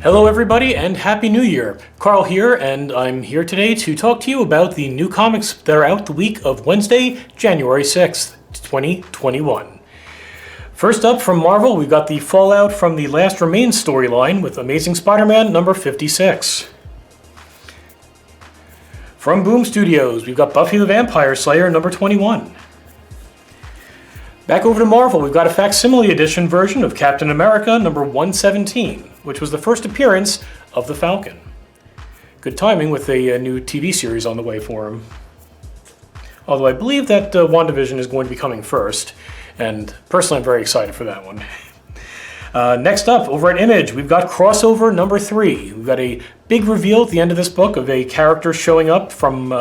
Hello everybody and Happy New Year! Carl here, and I'm here today to talk to you about the new comics that are out the week of Wednesday, January 6th, 2021. First up from Marvel, we've got the fallout from the Last Remains storyline with Amazing Spider-Man number 56. From Boom Studios, we've got Buffy the Vampire Slayer number 21. Back over to Marvel, we've got a facsimile edition version of Captain America number 117, which was the first appearance of the Falcon. Good timing with a new TV series on the way for him. Although I believe that WandaVision is going to be coming first, and personally I'm very excited for that one. Next up, over at Image, we've got crossover number 3. We've got a big reveal at the end of this book of a character showing up from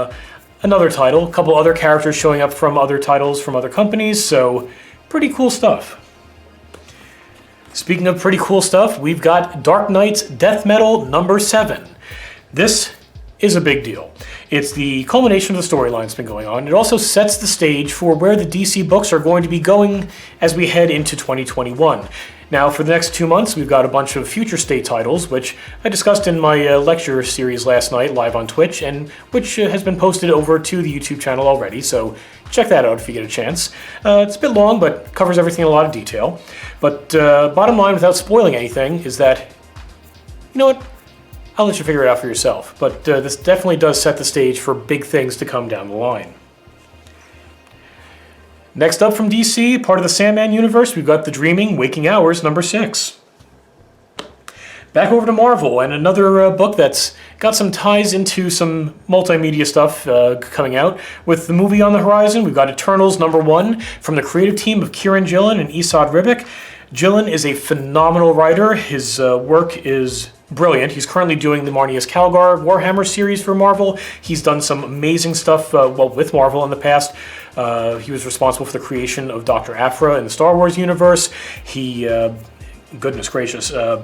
another title, a couple other characters showing up from other titles from other companies, so pretty cool stuff. Speaking of pretty cool stuff, we've got Dark Knight's Death Metal number 7. This is a big deal. It's the culmination of the storyline that's been going on. It also sets the stage for where the DC books are going to be going as we head into 2021. Now, for the next 2 months, we've got a bunch of future state titles, which I discussed in my lecture series last night, live on Twitch, and which has been posted over to the YouTube channel already, so check that out if you get a chance. It's a bit long, but covers everything in a lot of detail. But bottom line, without spoiling anything, is that, you know what, I'll let you figure it out for yourself. But this definitely does set the stage for big things to come down the line. Next up from DC, part of the Sandman universe, we've got The Dreaming Waking Hours number 6. Back over to Marvel, and another book that's got some ties into some multimedia stuff coming out. With the movie on the horizon, we've got Eternals number 1 from the creative team of Kieran Gillen and Esad Ribic. Gillen is a phenomenal writer. His work is brilliant. He's currently doing the Marnius Calgar Warhammer series for Marvel. He's done some amazing stuff with Marvel in the past. He was responsible for the creation of Dr. Aphra in the Star Wars universe. Goodness gracious, a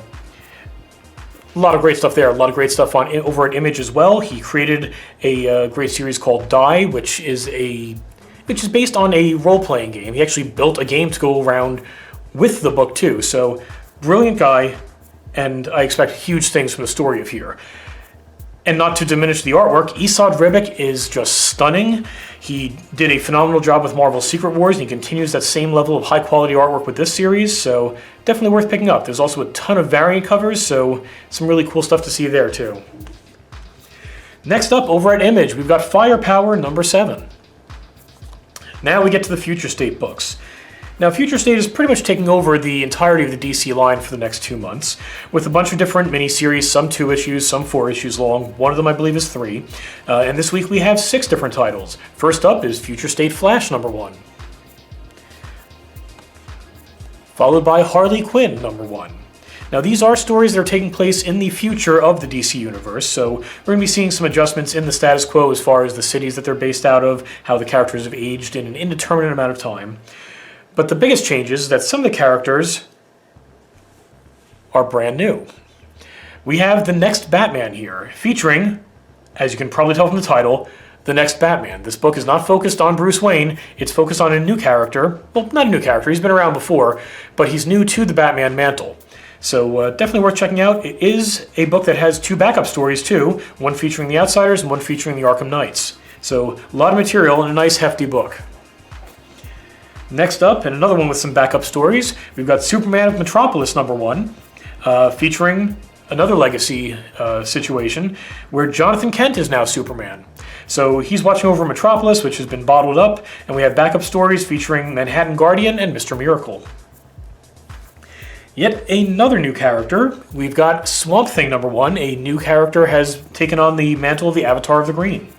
lot of great stuff there. A lot of great stuff over at Image as well. He created a great series called Die, which is based on a role-playing game. He actually built a game to go around with the book too. So brilliant guy, and I expect huge things from the story of here. And not to diminish the artwork, Esad Ribic is just stunning. He did a phenomenal job with Marvel's Secret Wars, and he continues that same level of high-quality artwork with this series, so definitely worth picking up. There's also a ton of variant covers, so some really cool stuff to see there, too. Next up, over at Image, we've got Firepower number 7. Now we get to the Future State books. Now, Future State is pretty much taking over the entirety of the DC line for the next 2 months, with a bunch of different miniseries, some 2 issues, some 4 issues long. One of them, I believe, is 3. And this week we have 6 different titles. First up is Future State Flash number 1. Followed by Harley Quinn number 1. Now, these are stories that are taking place in the future of the DC universe, so we're going to be seeing some adjustments in the status quo as far as the cities that they're based out of, how the characters have aged in an indeterminate amount of time. But the biggest change is that some of the characters are brand new. We have the next Batman here, featuring, as you can probably tell from the title, the next Batman. This book is not focused on Bruce Wayne, it's focused on a new character. Well, not a new character, he's been around before, but he's new to the Batman mantle. So definitely worth checking out. It is a book that has 2 backup stories too, one featuring the Outsiders and one featuring the Arkham Knights. So a lot of material in a nice hefty book. Next up, and another one with some backup stories, we've got Superman of Metropolis number 1, featuring another legacy situation where Jonathan Kent is now Superman. So he's watching over Metropolis, which has been bottled up, and we have backup stories featuring Manhattan Guardian and Mr. Miracle. Yet another new character, we've got Swamp Thing number 1. A new character has taken on the mantle of the Avatar of the Green.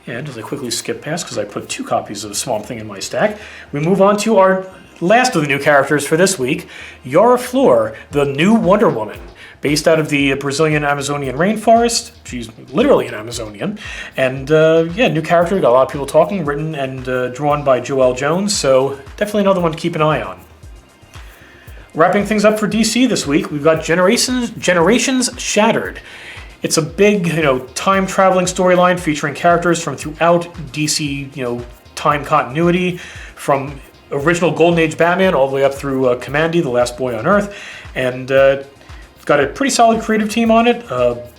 And as I quickly skip past, because I put 2 copies of Swamp Thing in my stack, we move on to our last of the new characters for this week, Yara Flor, the new Wonder Woman. Based out of the Brazilian Amazonian rainforest. She's literally an Amazonian. And new character, got a lot of people talking, written and drawn by Joelle Jones, so definitely another one to keep an eye on. Wrapping things up for DC this week, we've got Generations Shattered. It's a big, time-traveling storyline featuring characters from throughout DC, time continuity, from original Golden Age Batman all the way up through Kamandi, the last boy on Earth. And it's got a pretty solid creative team on it.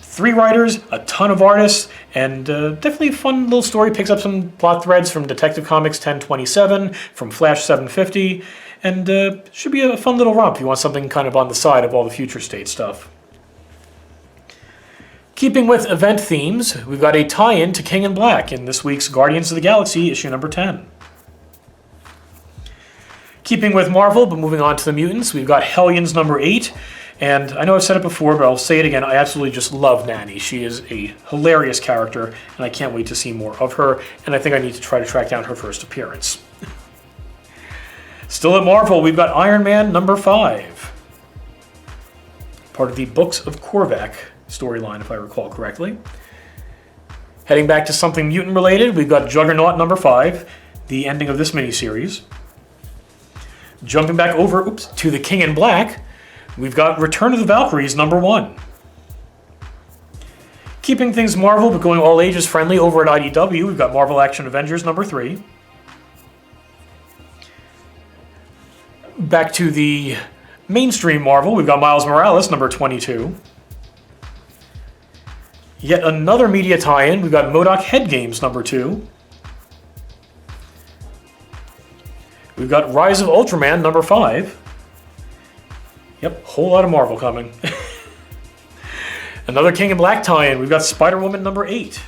3 writers, a ton of artists, and definitely a fun little story. Picks up some plot threads from Detective Comics 1027, from Flash 750, and should be a fun little romp if you want something kind of on the side of all the Future State stuff. Keeping with event themes, we've got a tie-in to King in Black in this week's Guardians of the Galaxy issue number 10. Keeping with Marvel, but moving on to the mutants, we've got Hellions number 8. And I know I've said it before, but I'll say it again. I absolutely just love Nanny. She is a hilarious character, and I can't wait to see more of her. And I think I need to try to track down her first appearance. Still at Marvel, we've got Iron Man number 5. Part of the Books of Korvac storyline, if I recall correctly. Heading back to something mutant-related, we've got Juggernaut number 5, the ending of this miniseries. Jumping back over to the King in Black, we've got Return of the Valkyries number 1. Keeping things Marvel, but going all ages friendly over at IDW, we've got Marvel Action Avengers number 3. Back to the mainstream Marvel, we've got Miles Morales number 22. Yet another media tie-in, we've got MODOK Head Games number 2. We've got Rise of Ultraman number 5. Yep, whole lot of Marvel coming. Another King in Black tie-in. We've got Spider-Woman number 8.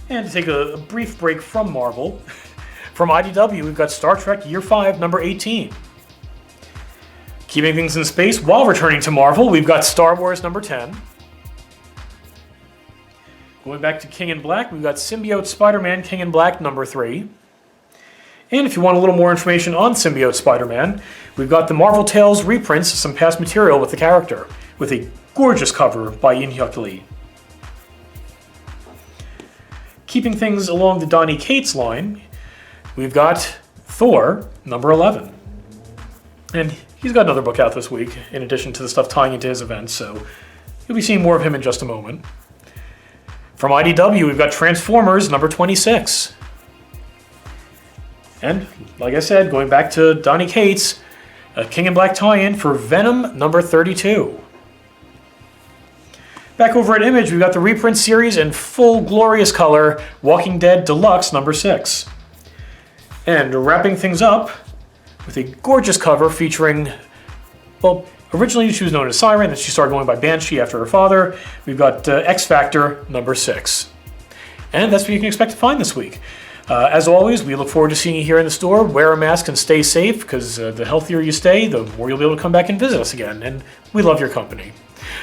And to take a brief break from Marvel, from IDW, we've got Star Trek Year 5 number 18. Keeping things in space while returning to Marvel, we've got Star Wars number 10. Going back to King in Black, we've got Symbiote Spider-Man King in Black number 3. And if you want a little more information on Symbiote Spider-Man, we've got the Marvel Tales reprints of some past material with the character, with a gorgeous cover by Inhyuk Lee. Keeping things along the Donny Cates line, we've got Thor, number 11. And he's got another book out this week, in addition to the stuff tying into his events, so you'll be seeing more of him in just a moment. From IDW, we've got Transformers, number 26. And, like I said, going back to Donny Cates, a King in Black tie-in for Venom number 32. Back over at Image, we've got the reprint series in full glorious color, Walking Dead Deluxe number 6. And wrapping things up with a gorgeous cover featuring, well, originally she was known as Siren, then she started going by Banshee after her father. We've got X Factor number 6. And that's what you can expect to find this week. As always, we look forward to seeing you here in the store. Wear a mask and stay safe, because the healthier you stay, the more you'll be able to come back and visit us again. And we love your company.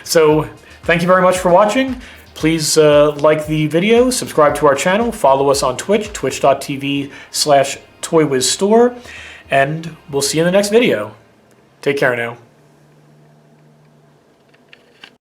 So, thank you very much for watching. Please like the video, subscribe to our channel, follow us on Twitch, twitch.tv/ToyWizStore, and we'll see you in the next video. Take care now.